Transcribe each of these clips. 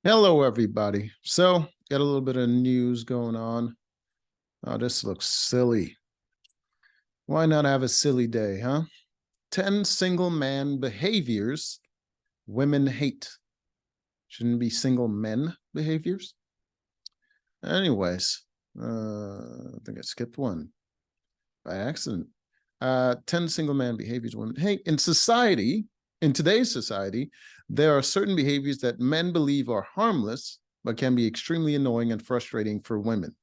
Hello, everybody. So, got a little bit of news going on. Oh, this looks silly. Why not have a silly day, huh? 10 single man behaviors women hate. Shouldn't be single men behaviors. Anyways, I think I skipped one by accident. 10 single man behaviors women hate. In today's society, there are certain behaviors that men believe are harmless, but can be extremely annoying and frustrating for women.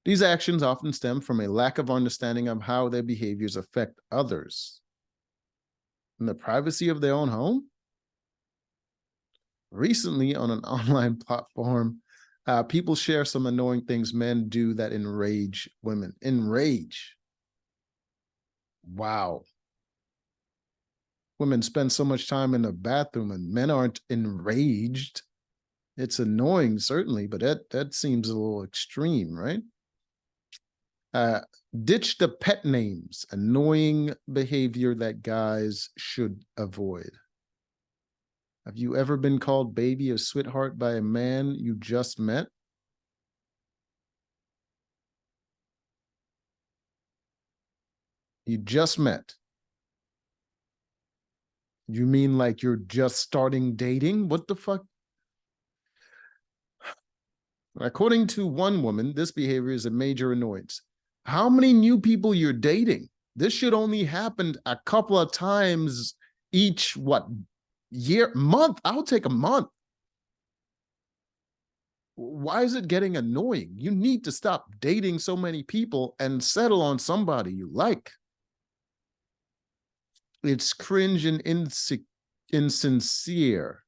These actions often stem from a lack of understanding of how their behaviors affect others in the privacy of their own home. Recently, on an online platform, people share some annoying things men do that enrage women. Enrage. Wow. Women spend so much time in the bathroom and men aren't enraged. It's annoying, certainly, but that seems a little extreme, right? Uh, Ditch the pet names, annoying behavior that guys should avoid. Have you ever been called baby or sweetheart by a man you just met? You just met. You mean like you're just starting dating? What the fuck? According to one woman, this behavior is a major annoyance. How many new people you're dating? This should only happen a couple of times each, what, year, month? I'll take a month. Why is it getting annoying? You need to stop dating so many people and settle on somebody you like. It's cringe and insincere.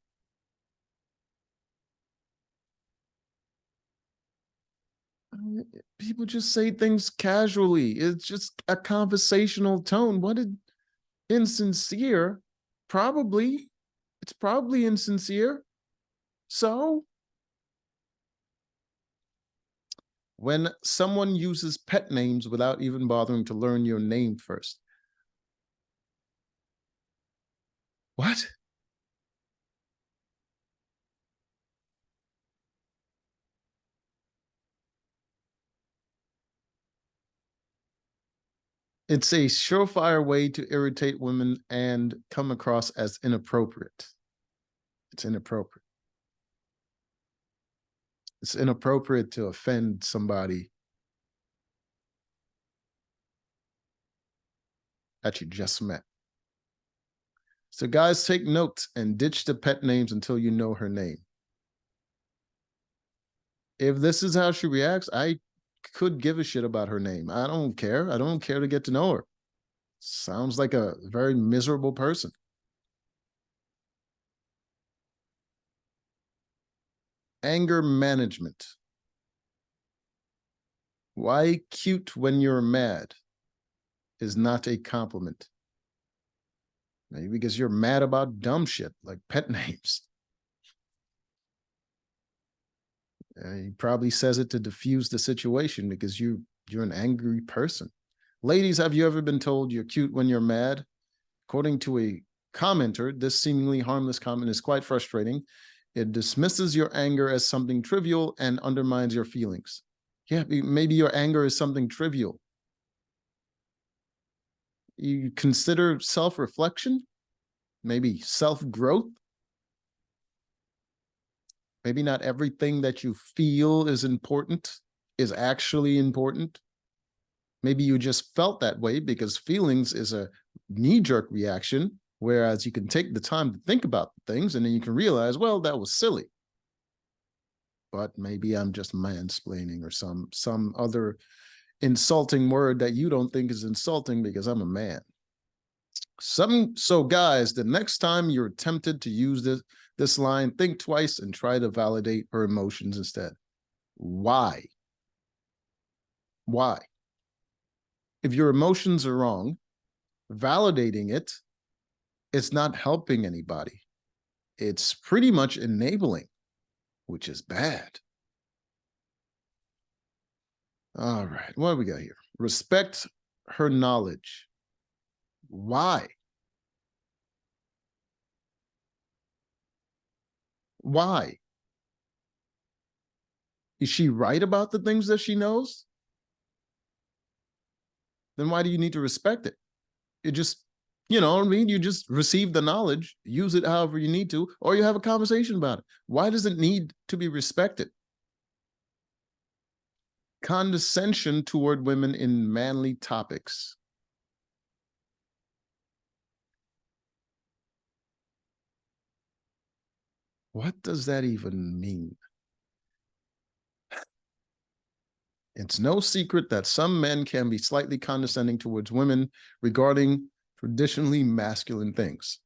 People just say things casually. It's just a conversational tone. What did insincere? Probably. It's probably insincere. So, when someone uses pet names without even bothering to learn your name first. What? It's a surefire way to irritate women and come across as inappropriate. It's inappropriate. It's inappropriate to offend somebody that you just met. So, guys, take notes and ditch the pet names until you know her name. If this is how she reacts, I could give a shit about her name. I don't care. I don't care to get to know her. Sounds like a very miserable person. Anger management. Why cute when you're mad is not a compliment. Maybe because you're mad about dumb shit like pet names. He probably says it to diffuse the situation because you're an angry person. Ladies, have you ever been told you're cute when you're mad? According to a commenter, this seemingly harmless comment is quite frustrating. It dismisses your anger as something trivial and undermines your feelings. Yeah, maybe your anger is something trivial. You consider self-reflection, maybe self-growth. Maybe not everything that you feel is important is actually important. Maybe you just felt that way because feelings is a knee-jerk reaction, whereas you can take the time to think about things and then you can realize, well, that was silly. But maybe I'm just mansplaining or some other insulting word that you don't think is insulting because I'm a man. So guys, the next time you're tempted to use this line, think twice and try to validate her emotions instead. Why? Why? If your emotions are wrong, validating it's not helping anybody. It's pretty much enabling, which is bad. All right, what do we got here? Respect her knowledge. Why? Why? Is she right about the things that she knows? Then why do you need to respect it? It just, you know what I mean? You just receive the knowledge, use it however you need to, or you have a conversation about it. Why does it need to be respected? Condescension toward women in manly topics. What does that even mean? It's no secret that some men can be slightly condescending towards women regarding traditionally masculine things.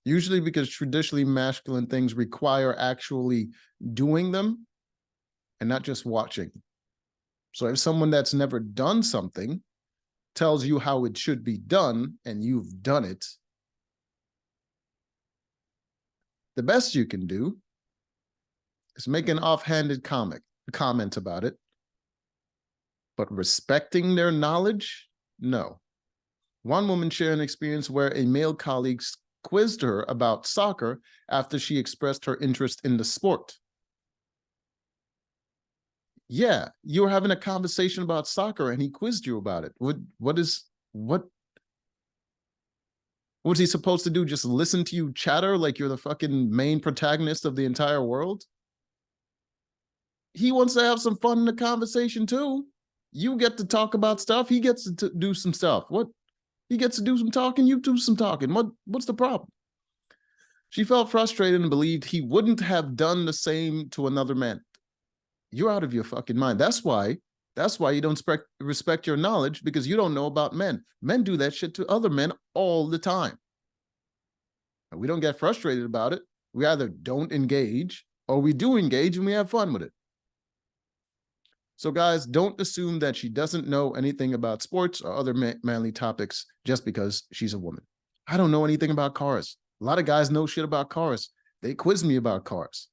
Usually because traditionally masculine things require actually doing them and not just watching. So if someone that's never done something tells you how it should be done and you've done it, the best you can do is make an offhanded comment about it. But respecting their knowledge, no. One woman shared an experience where a male colleague quizzed her about soccer after she expressed her interest in the sport. Yeah, you were having a conversation about soccer and he quizzed you about it. What was he supposed to do? Just listen to you chatter like you're the fucking main protagonist of the entire world? He wants to have some fun in the conversation too. You get to talk about stuff. He gets to do some stuff. What? He gets to do some talking. You do some talking. What's the problem? She felt frustrated and believed he wouldn't have done the same to another man. You're out of your fucking mind. That's why you don't respect your knowledge, because you don't know about men. Men do that shit to other men all the time. And we don't get frustrated about it. We either don't engage or we do engage and we have fun with it. So guys, don't assume that she doesn't know anything about sports or other manly topics just because she's a woman. I don't know anything about cars. A lot of guys know shit about cars. They quiz me about cars.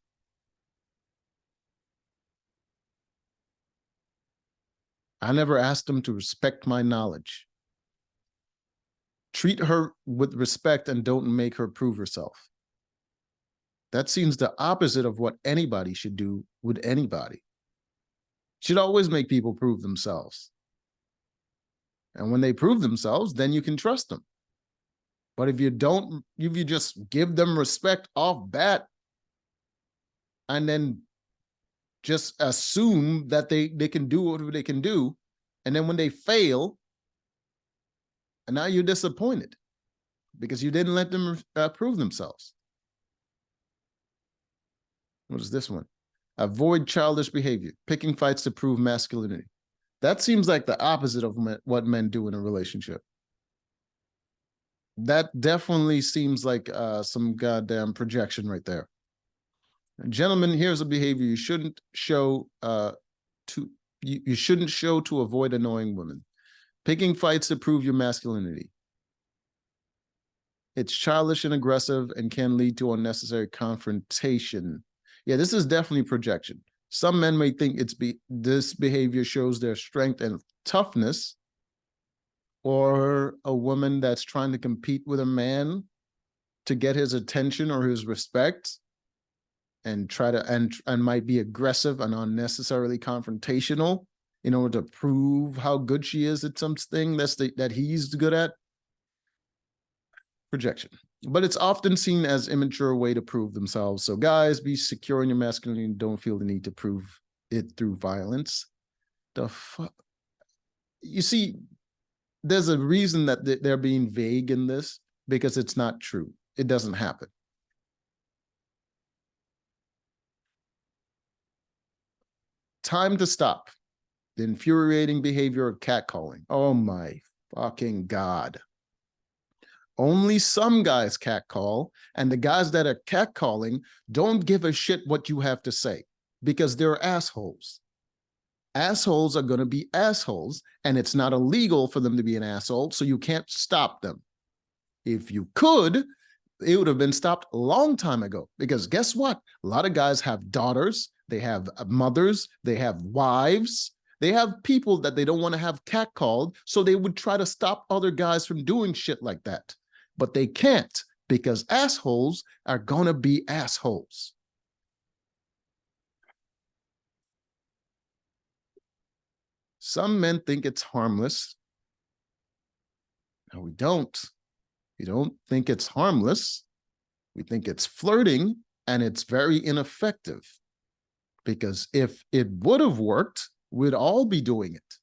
I never asked them to respect my knowledge. Treat her with respect and don't make her prove herself. That seems the opposite of what anybody should do with anybody. Should always make people prove themselves. And when they prove themselves, then you can trust them. But if you just give them respect off bat and then just assume that they can do whatever they can do, and then when they fail, and now you're disappointed because you didn't let them prove themselves. What is this one? Avoid childish behavior, picking fights to prove masculinity. That seems like the opposite of what men do in a relationship. That definitely seems like some goddamn projection right there. Gentlemen, here's a behavior you shouldn't show you shouldn't show to avoid annoying women. Picking fights to prove your masculinity. It's childish and aggressive and can lead to unnecessary confrontation. Yeah, this is definitely projection. Some men may think this behavior shows their strength and toughness, or a woman that's trying to compete with a man to get his attention or his respect and and might be aggressive and unnecessarily confrontational in order to prove how good she is at something that he's good at. Projection. But it's often seen as immature way to prove themselves. So guys, be secure in your masculinity and don't feel the need to prove it through violence. The fuck? You see, there's a reason that they're being vague in this, because it's not true. It doesn't happen. Time to stop the infuriating behavior of catcalling. Oh my fucking God. Only some guys catcall, and the guys that are catcalling don't give a shit what you have to say because they're assholes. Assholes are going to be assholes, and it's not illegal for them to be an asshole, so you can't stop them. If you could, it would have been stopped a long time ago, because guess what? A lot of guys have daughters, they have mothers, they have wives, they have people that they don't want to have catcalled, so they would try to stop other guys from doing shit like that. But they can't, because assholes are gonna be assholes. Some men think it's harmless. No, we don't. We don't think it's harmless. We think it's flirting, and it's very ineffective. Because if it would have worked, we'd all be doing it.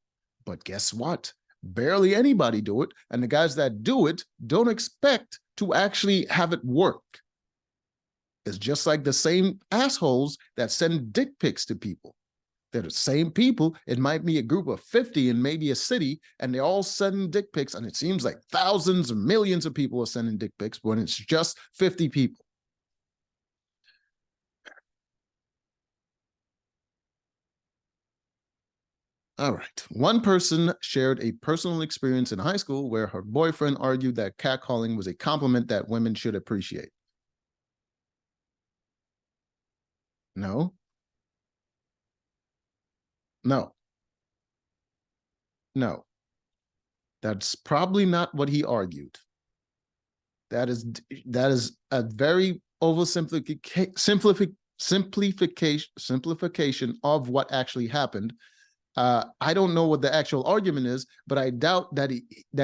But guess what? Barely anybody do it. And the guys that do it don't expect to actually have it work. It's just like the same assholes that send dick pics to people. They're the same people. It might be a group of 50 in maybe a city, and they're all sending dick pics. And it seems like thousands or millions of people are sending dick pics when it's just 50 people. All right. One person shared a personal experience in high school where her boyfriend argued that catcalling was a compliment that women should appreciate. No, no, no. That's probably not what he argued. That is a very simplification of what actually happened. I don't know what the actual argument is, but I doubt that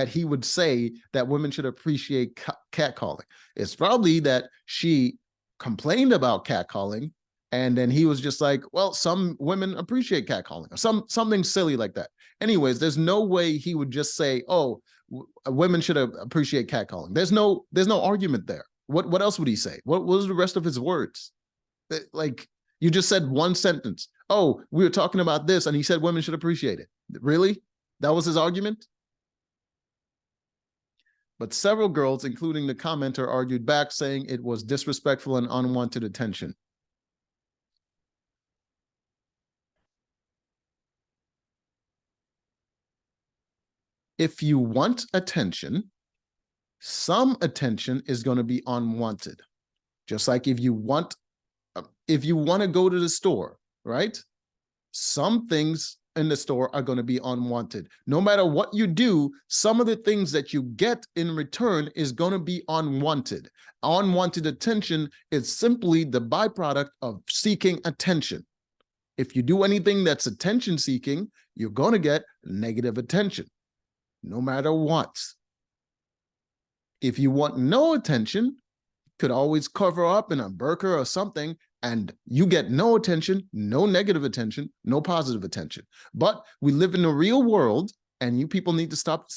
he would say that women should appreciate catcalling. It's probably that she complained about catcalling, and then he was just like, "Well, some women appreciate catcalling," or something silly like that. Anyways, there's no way he would just say, "Oh, women should appreciate catcalling." There's no argument there. What else would he say? What was the rest of his words? Like, you just said one sentence. Oh, we were talking about this, and he said women should appreciate it. Really? That was his argument? But several girls, including the commenter, argued back, saying it was disrespectful and unwanted attention. If you want attention, some attention is going to be unwanted. Just like if you want to go to the store, right? Some things in the store are going to be unwanted. No matter what you do, some of the things that you get in return is going to be unwanted. Unwanted attention is simply the byproduct of seeking attention. If you do anything that's attention seeking, you're going to get negative attention, no matter what. If you want no attention, could always cover up in a burqa or something, and you get no attention, no negative attention, no positive attention. But we live in the real world, and you people need to stop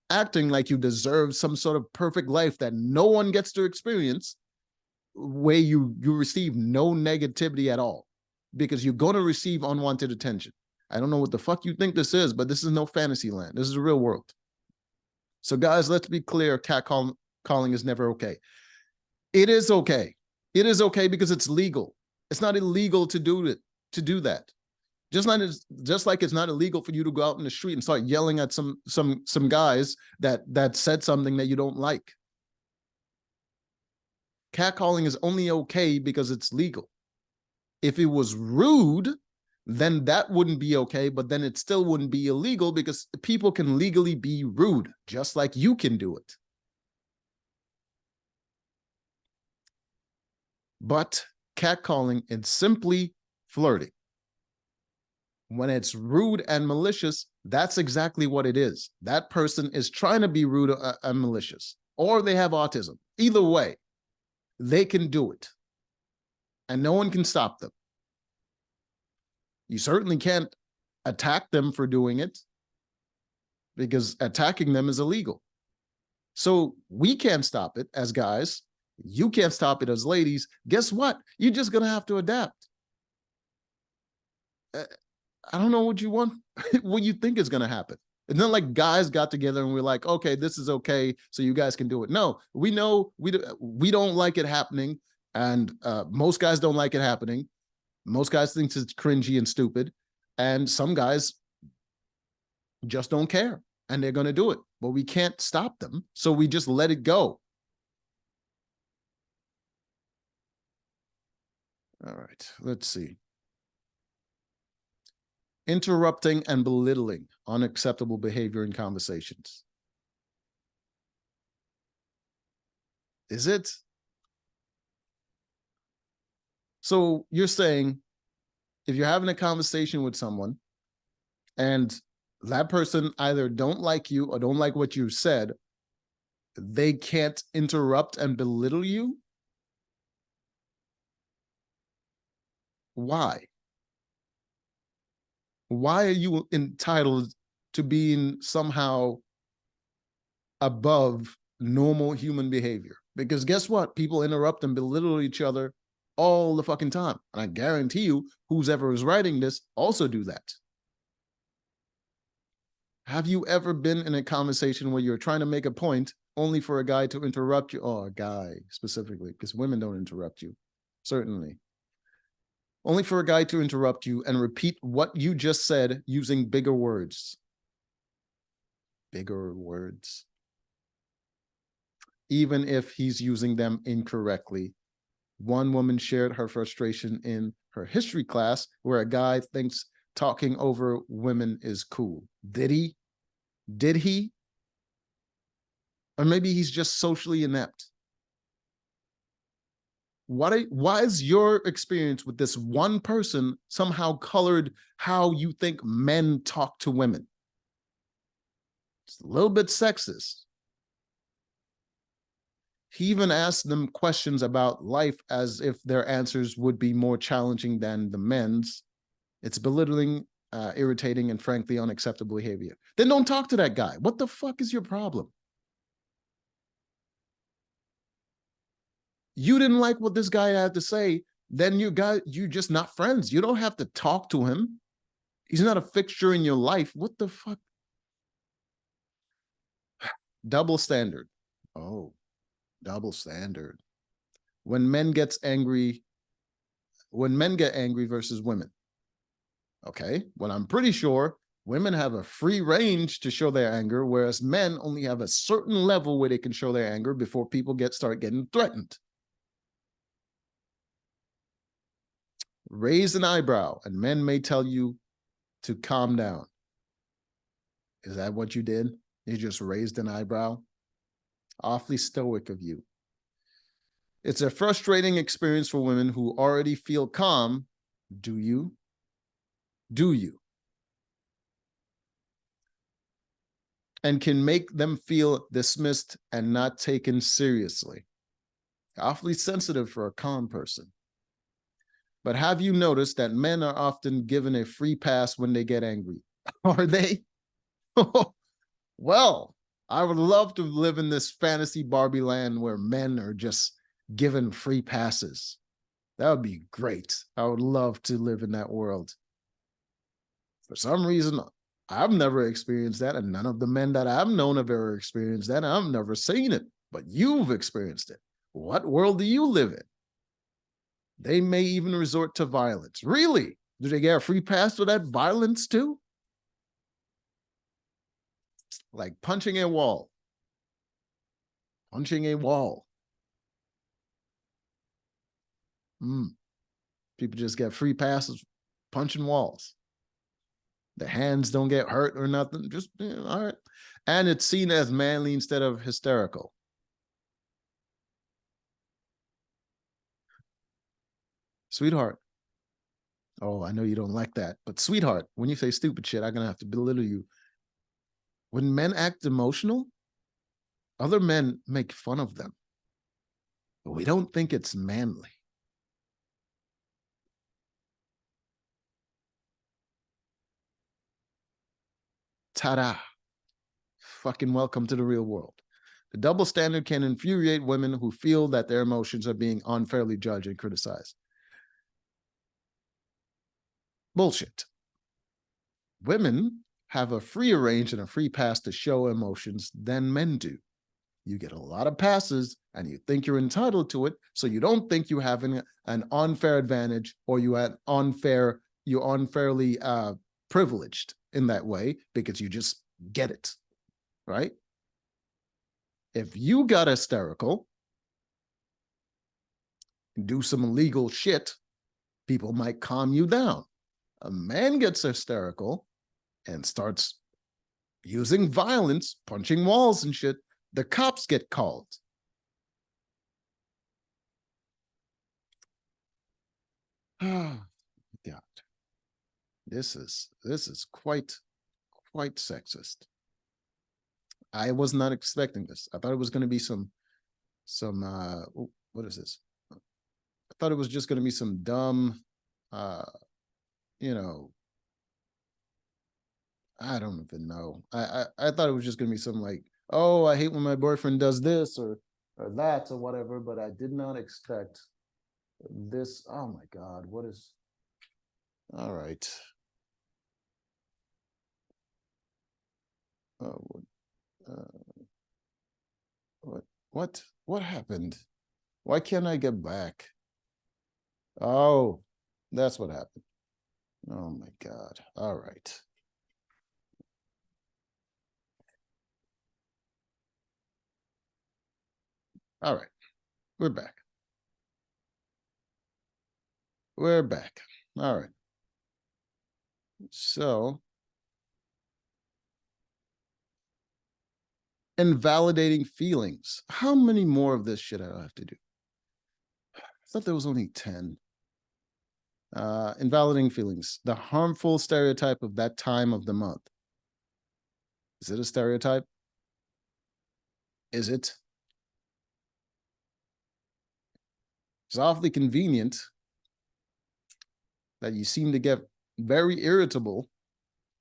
acting like you deserve some sort of perfect life that no one gets to experience, where you receive no negativity at all, because you're going to receive unwanted attention. I don't know what the fuck you think this is, but this is no fantasy land. This is the real world. So guys, let's be clear, catcalling is never okay. It is okay. It is okay because it's legal. It's not illegal to do that. Just like it's not illegal for you to go out in the street and start yelling at some guys that said something that you don't like. Catcalling is only okay because it's legal. If it was rude, then that wouldn't be okay, but then it still wouldn't be illegal, because people can legally be rude, just like you can do it. But catcalling is simply flirting. When it's rude and malicious, that's exactly what it is. That person is trying to be rude and malicious, or they have autism. Either way, they can do it, and no one can stop them. You certainly can't attack them for doing it, because attacking them is illegal. So we can't stop it as guys. You can't stop it as ladies. Guess what? You're just going to have to adapt. I don't know what you want, what you think is going to happen. It's not like guys got together and we're like, okay, this is okay, so you guys can do it. No, we know we don't like it happening, and most guys don't like it happening. Most guys think it's cringy and stupid, and some guys just don't care, and they're going to do it. But we can't stop them, so we just let it go. All right, let's see. Interrupting and belittling, unacceptable behavior in conversations. Is it? So you're saying if you're having a conversation with someone and that person either don't like you or don't like what you said, they can't interrupt and belittle you? Why? Why are you entitled to being somehow above normal human behavior? Because guess what? People interrupt and belittle each other all the fucking time. And I guarantee you, who's ever is writing this also do that. Have you ever been in a conversation where you're trying to make a point only for a guy to interrupt you? Oh, a guy specifically, because women don't interrupt you, certainly. Only for a guy to interrupt you and repeat what you just said using bigger words. Bigger words. Even if he's using them incorrectly. One woman shared her frustration in her history class where a guy thinks talking over women is cool. Did he? Did he? Or maybe he's just socially inept. Why is your experience with this one person somehow colored how you think men talk to women? It's a little bit sexist. He even asked them questions about life as if their answers would be more challenging than the men's. It's belittling, irritating, and frankly unacceptable behavior. Then don't talk to that guy. What the fuck is your problem? You didn't like what this guy had to say, then you're just not friends. You don't have to talk to him. He's not a fixture in your life. What the fuck? Double standard. Oh, double standard. When men get angry versus women. Okay, well, I'm pretty sure women have a free range to show their anger, whereas men only have a certain level where they can show their anger before people start getting threatened. Raise an eyebrow, and men may tell you to calm down. Is that what you did? You just raised an eyebrow? Awfully stoic of you. It's a frustrating experience for women who already feel calm. Do you? Do you? And can make them feel dismissed and not taken seriously. Awfully sensitive for a calm person. But have you noticed that men are often given a free pass when they get angry? Are they? Well, I would love to live in this fantasy Barbie land where men are just given free passes. That would be great. I would love to live in that world. For some reason, I've never experienced that, and none of the men that I've known have ever experienced that. I've never seen it, but you've experienced it. What world do you live in? They may even resort to violence. Really? Do they get a free pass for that violence too? Like punching a wall. Punching a wall. People just get free passes punching walls. The hands don't get hurt or nothing. Just, all right. And it's seen as manly instead of hysterical. Sweetheart. Oh, I know you don't like that. But sweetheart, when you say stupid shit, I'm going to have to belittle you. When men act emotional, other men make fun of them. But we don't think it's manly. Ta-da. Fucking welcome to the real world. The double standard can infuriate women who feel that their emotions are being unfairly judged and criticized. Bullshit. Women have a freer range and a free pass to show emotions than men do. You get a lot of passes and you think you're entitled to it, so you don't think you have an unfair advantage or you're unfairly privileged in that way because you just get it, right? If you got hysterical, do some illegal shit, people might calm you down. A man gets hysterical and starts using violence, punching walls and shit, the cops get called. Oh, God, this is quite sexist. I was not expecting this. I thought it was going to be some what is this? I thought it was just going to be some dumb, uh, you know, I don't even know. I thought it was just going to be some like, oh, I hate when my boyfriend does this or that or whatever, but I did not expect this. Oh my God, what is? All right. Uh, uh, what happened? Why can't I get back? Oh, that's what happened. Oh my God. All right. All right. We're back. We're back. All right. So, invalidating feelings. How many more of this shit I have to do? I thought there was only 10. Invalidating feelings. The harmful stereotype of that time of the month. Is it a stereotype? Is it? It's awfully convenient that you seem to get very irritable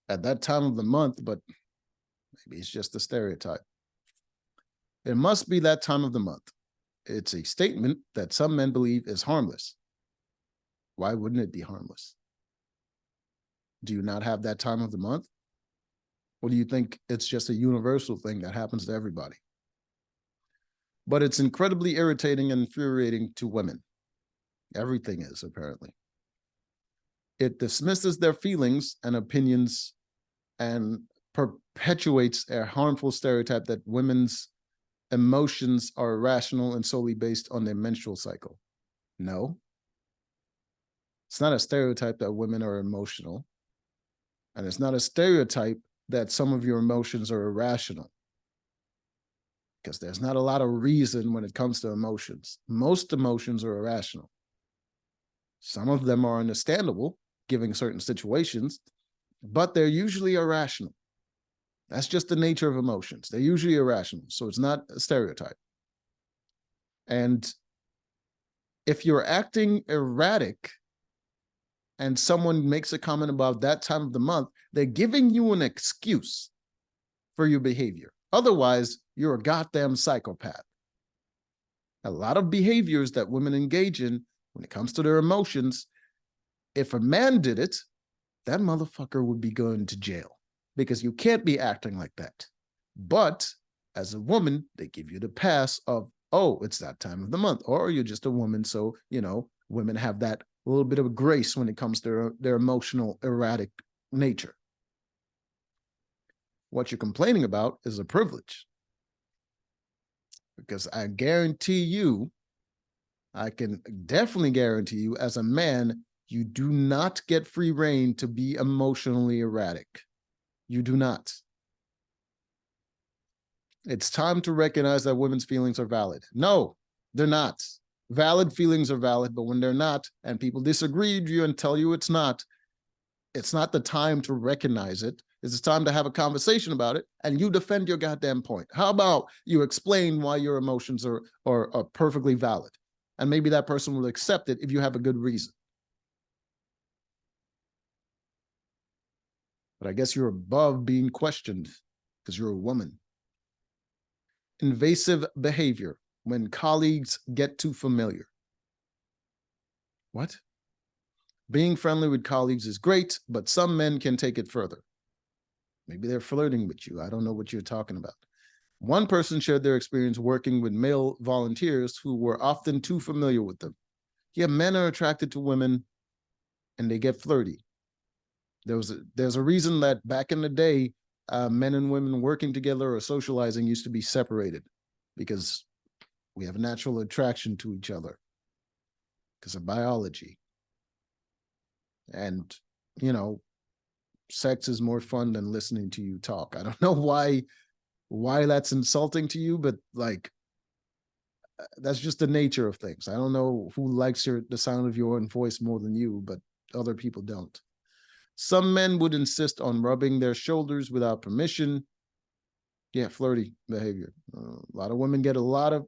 at that time of the month, but maybe it's just a stereotype. It must be that time of the month. It's a statement that some men believe is harmless. Why wouldn't it be harmless? Do you not have that time of the month? Or do you think it's just a universal thing that happens to everybody? But it's incredibly irritating and infuriating to women. Everything is, apparently. It dismisses their feelings and opinions and perpetuates a harmful stereotype that women's emotions are irrational and solely based on their menstrual cycle. No, it's not a stereotype that women are emotional. And it's not a stereotype that some of your emotions are irrational, because there's not a lot of reason when it comes to emotions. Most emotions are irrational. Some of them are understandable, given certain situations, but they're usually irrational. That's just the nature of emotions. They're usually irrational, so it's not a stereotype. And if you're acting erratic and someone makes a comment about that time of the month, they're giving you an excuse for your behavior. Otherwise, you're a goddamn psychopath. A lot of behaviors that women engage in when it comes to their emotions, if a man did it, that motherfucker would be going to jail, because you can't be acting like that. But as a woman, they give you the pass of, oh, it's that time of the month, or you're just a woman. So, women have that little bit of grace when it comes to their emotional, erratic nature. What you're complaining about is a privilege. Because I guarantee you, I can definitely guarantee you, as a man, you do not get free reign to be emotionally erratic. You do not. It's time to recognize that women's feelings are valid. No, they're not. Valid feelings are valid, but when they're not, and people disagree with you and tell you it's not the time to recognize it. It's time to have a conversation about it, and you defend your goddamn point. How about you explain why your emotions are perfectly valid? And maybe that person will accept it if you have a good reason. But I guess you're above being questioned because you're a woman. Invasive behavior when colleagues get too familiar. What? Being friendly with colleagues is great, but some men can take it further. Maybe they're flirting with you. I don't know what you're talking about. One person shared their experience working with male volunteers who were often too familiar with them. Yeah, men are attracted to women and they get flirty. There's a reason that back in the day, men and women working together or socializing used to be separated, because we have a natural attraction to each other because of biology. And, sex is more fun than listening to you talk. I don't know why that's insulting to you, but like, That's just the nature of things. I don't know who likes the sound of your own voice more than you, but other people don't. Some men would insist on rubbing their shoulders without permission. Yeah, flirty behavior. A lot of women get a lot of,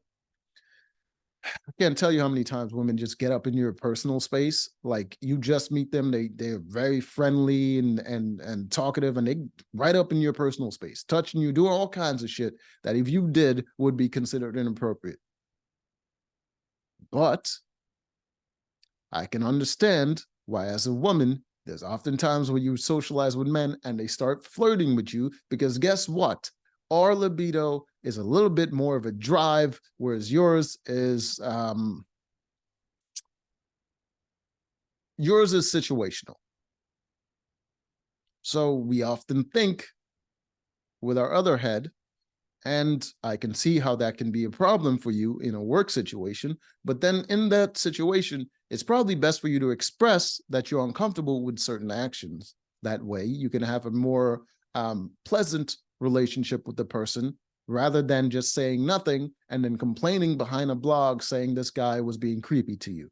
I can't tell you how many times women just get up in your personal space. Like you just meet them, they're very friendly and talkative, and they right up in your personal space, touching you, doing all kinds of shit that if you did would be considered inappropriate. But I can understand why, as a woman, there's oftentimes when you socialize with men and they start flirting with you, because guess what? Our libido is a little bit more of a drive, whereas yours is situational. So we often think with our other head, and I can see how that can be a problem for you in a work situation. But then in that situation, it's probably best for you to express that you're uncomfortable with certain actions. That way, you can have a more pleasant relationship with the person rather than just saying nothing and then complaining behind a blog saying this guy was being creepy to you.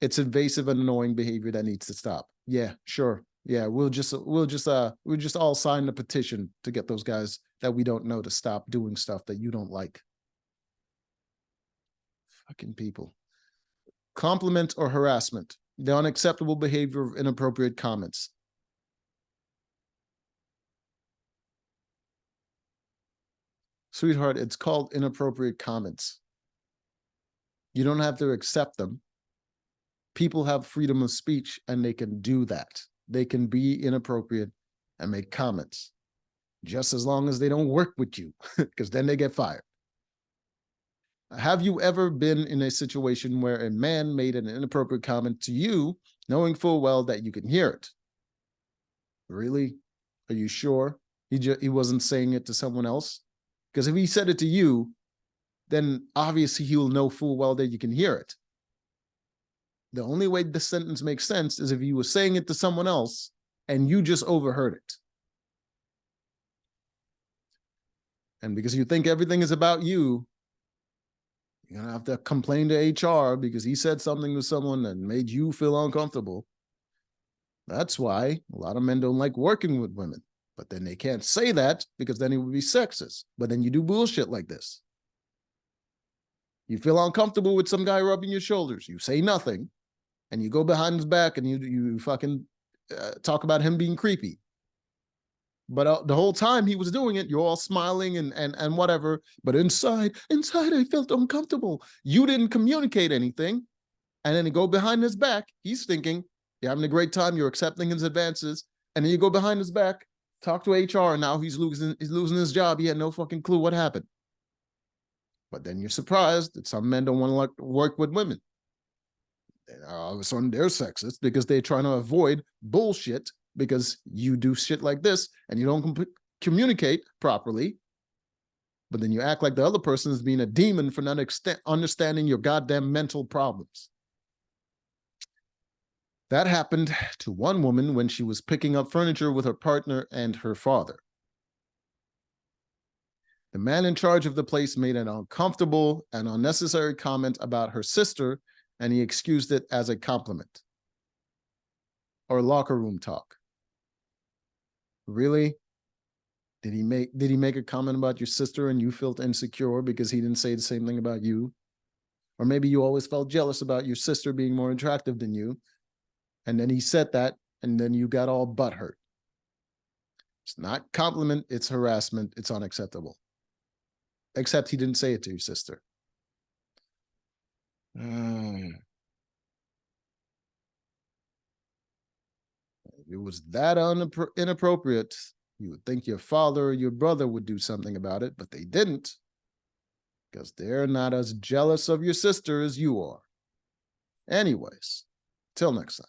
It's invasive and annoying behavior that needs to stop. Yeah, sure. Yeah, we'll just all sign the petition to get those guys that we don't know to stop doing stuff that you don't like. Fucking people. Compliment or harassment. The unacceptable behavior of inappropriate comments. Sweetheart, it's called inappropriate comments. You don't have to accept them. People have freedom of speech and they can do that. They can be inappropriate and make comments, just as long as they don't work with you, because then they get fired. Have you ever been in a situation where a man made an inappropriate comment to you, knowing full well that you can hear it? Really? Are you sure he wasn't saying it to someone else? Because if he said it to you, then obviously he'll know full well that you can hear it. The only way the sentence makes sense is if he was saying it to someone else and you just overheard it. And because you think everything is about you, you're going to have to complain to HR because he said something to someone that made you feel uncomfortable. That's why a lot of men don't like working with women. But then they can't say that because then it would be sexist. But then you do bullshit like this. You feel uncomfortable with some guy rubbing your shoulders. You say nothing. And you go behind his back and you fucking talk about him being creepy. But the whole time he was doing it, you're all smiling and whatever. But inside, I felt uncomfortable. You didn't communicate anything. And then you go behind his back. He's thinking, you're having a great time. You're accepting his advances. And then you go behind his back, talk to HR, and now he's losing his job. He had no fucking clue what happened. But then you're surprised that some men don't want to work with women. And all of a sudden they're sexist because they're trying to avoid bullshit because you do shit like this and you don't communicate properly. But then you act like the other person is being a demon for not understanding your goddamn mental problems. That happened to one woman when she was picking up furniture with her partner and her father. The man in charge of the place made an uncomfortable and unnecessary comment about her sister, and he excused it as a compliment. Or locker room talk. Really? Did he make a comment about your sister and you felt insecure because he didn't say the same thing about you? Or maybe you always felt jealous about your sister being more attractive than you, and then he said that, and then you got all butthurt. It's not compliment, it's harassment, it's unacceptable. Except he didn't say it to your sister. If it was that inappropriate, you would think your father or your brother would do something about it, but they didn't, because they're not as jealous of your sister as you are. Anyways, till next time.